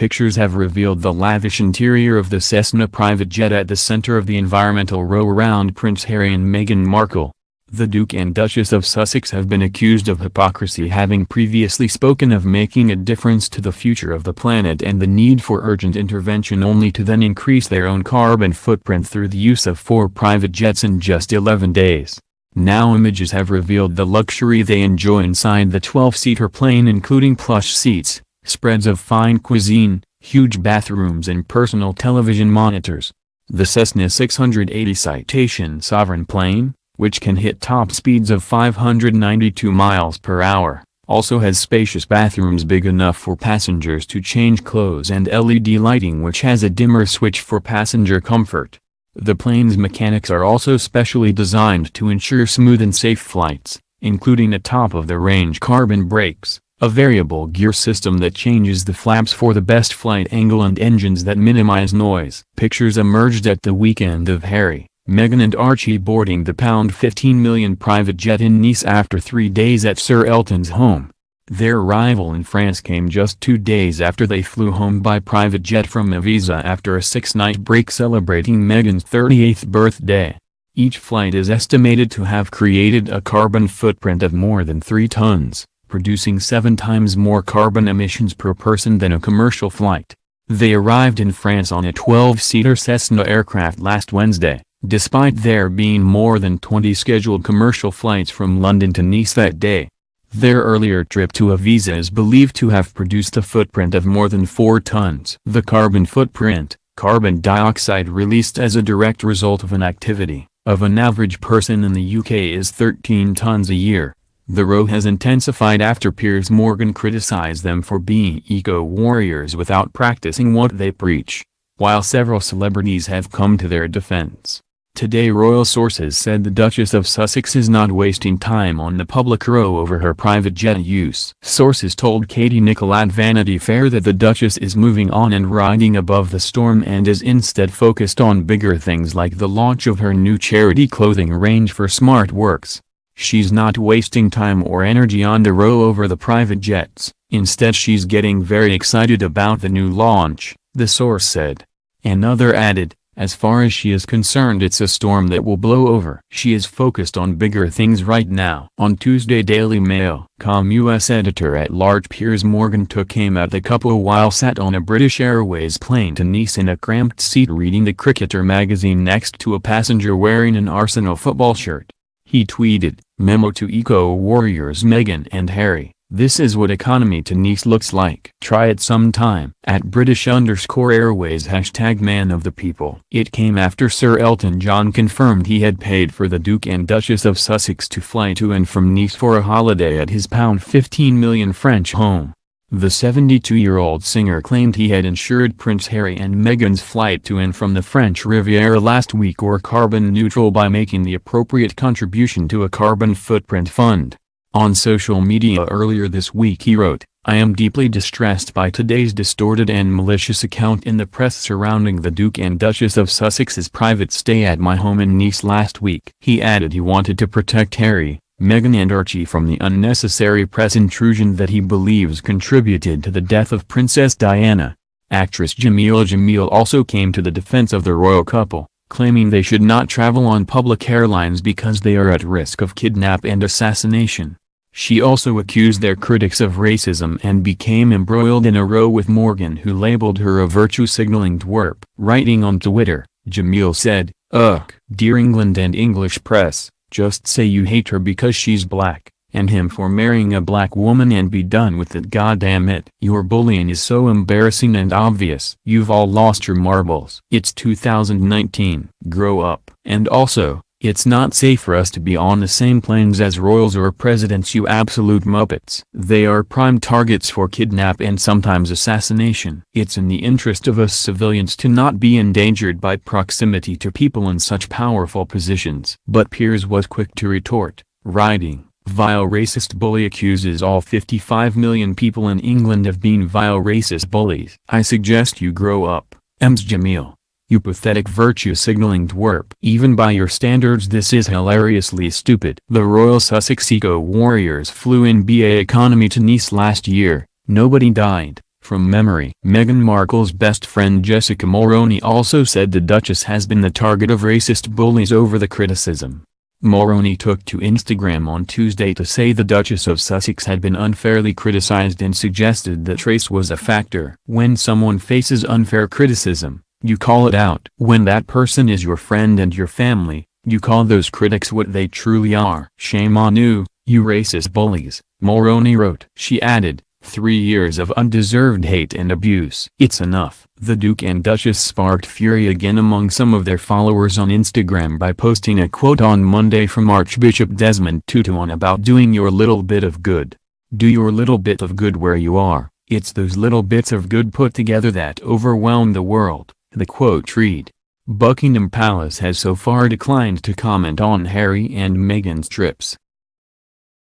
pictures have revealed the lavish interior of the Cessna private jet at the center of the environmental row around Prince Harry and Meghan Markle. The Duke and Duchess of Sussex have been accused of hypocrisy, having previously spoken of making a difference to the future of the planet and the need for urgent intervention, only to then increase their own carbon footprint through the use of 4 private jets in just 11 days. Now images have revealed the luxury they enjoy inside the 12-seater plane, including plush seats, spreads of fine cuisine, huge bathrooms and personal television monitors. The Cessna 680 Citation Sovereign plane, which can hit top speeds of 592 miles per hour, also has spacious bathrooms big enough for passengers to change clothes and LED lighting which has a dimmer switch for passenger comfort. The plane's mechanics are also specially designed to ensure smooth and safe flights, including a top-of-the-range carbon brakes, a variable gear system that changes the flaps for the best flight angle, and engines that minimize noise. Pictures emerged at the weekend of Harry, Meghan and Archie boarding the £15 million private jet in Nice after 3 days at Sir Elton's home. Their arrival in France came just 2 days after they flew home by private jet from Ibiza after a 6-night break celebrating Meghan's 38th birthday. Each flight is estimated to have created a carbon footprint of more than 3 tons, producing 7 times more carbon emissions per person than a commercial flight. They arrived in France on a 12-seater Cessna aircraft last Wednesday, despite there being more than 20 scheduled commercial flights from London to Nice that day. Their earlier trip to Ibiza is believed to have produced a footprint of more than 4 tons. The carbon footprint, carbon dioxide released as a direct result of an activity, of an average person in the UK is 13 tons a year. The row has intensified after Piers Morgan criticized them for being eco-warriors without practicing what they preach, while several celebrities have come to their defense. Today royal sources said the Duchess of Sussex is not wasting time on the public row over her private jet use. Sources told Katie Nicholl at Vanity Fair that the Duchess is moving on and riding above the storm and is instead focused on bigger things like the launch of her new charity clothing range for smart works. She's not wasting time or energy on the row over the private jets, instead she's getting very excited about the new launch, the source said. Another added, as far as she is concerned it's a storm that will blow over. She is focused on bigger things right now. On Tuesday Daily Mail.com US editor-at-large Piers Morgan took aim at the couple while sat on a British Airways plane to Nice in a cramped seat reading the Cricketer magazine next to a passenger wearing an Arsenal football shirt. He tweeted, "Memo to eco-warriors Meghan and Harry. This is what economy to Nice looks like. Try it sometime." At British_Airways #Man of the People. It came after Sir Elton John confirmed he had paid for the Duke and Duchess of Sussex to fly to and from Nice for a holiday at his £15 million French home. The 72-year-old singer claimed he had ensured Prince Harry and Meghan's flight to and from the French Riviera last week were carbon neutral by making the appropriate contribution to a carbon footprint fund. On social media earlier this week he wrote, "I am deeply distressed by today's distorted and malicious account in the press surrounding the Duke and Duchess of Sussex's private stay at my home in Nice last week." He added he wanted to protect Harry, Meghan and Archie from the unnecessary press intrusion that he believes contributed to the death of Princess Diana. Actress Jameela Jamil also came to the defense of the royal couple, claiming they should not travel on public airlines because they are at risk of kidnap and assassination. She also accused their critics of racism and became embroiled in a row with Morgan, who labeled her a virtue-signaling twerp. Writing on Twitter, Jamil said, "Ugh, dear England and English press, just say you hate her because she's black, and him for marrying a black woman and be done with it, goddamn it. Your bullying is so embarrassing and obvious. You've all lost your marbles. It's 2019. Grow up. And also, it's not safe for us to be on the same planes as royals or presidents, you absolute muppets. They are prime targets for kidnap and sometimes assassination. It's in the interest of us civilians to not be endangered by proximity to people in such powerful positions." But Piers was quick to retort, writing, "Vile racist bully accuses all 55 million people in England of being vile racist bullies. I suggest you grow up, Ms. Jamil. You pathetic virtue-signaling twerp. Even by your standards this is hilariously stupid." The Royal Sussex Eco-Warriors flew in BA economy to Nice last year. Nobody died, From memory. Meghan Markle's best friend Jessica Mulroney also said the Duchess has been the target of racist bullies over the criticism. Mulroney took to Instagram on Tuesday to say the Duchess of Sussex had been unfairly criticized and suggested that race was a factor. When someone faces unfair criticism, you call it out. When that person is your friend and your family, you call those critics what they truly are. Shame on you, you racist bullies, Mulroney wrote. She added, 3 years of undeserved hate and abuse. It's enough. The Duke and Duchess sparked fury again among some of their followers on Instagram by posting a quote on Monday from Archbishop Desmond Tutu about doing your little bit of good. Do your little bit of good where you are. It's those little bits of good put together that overwhelm the world, the quote read. Buckingham Palace has so far declined to comment on Harry and Meghan's trips.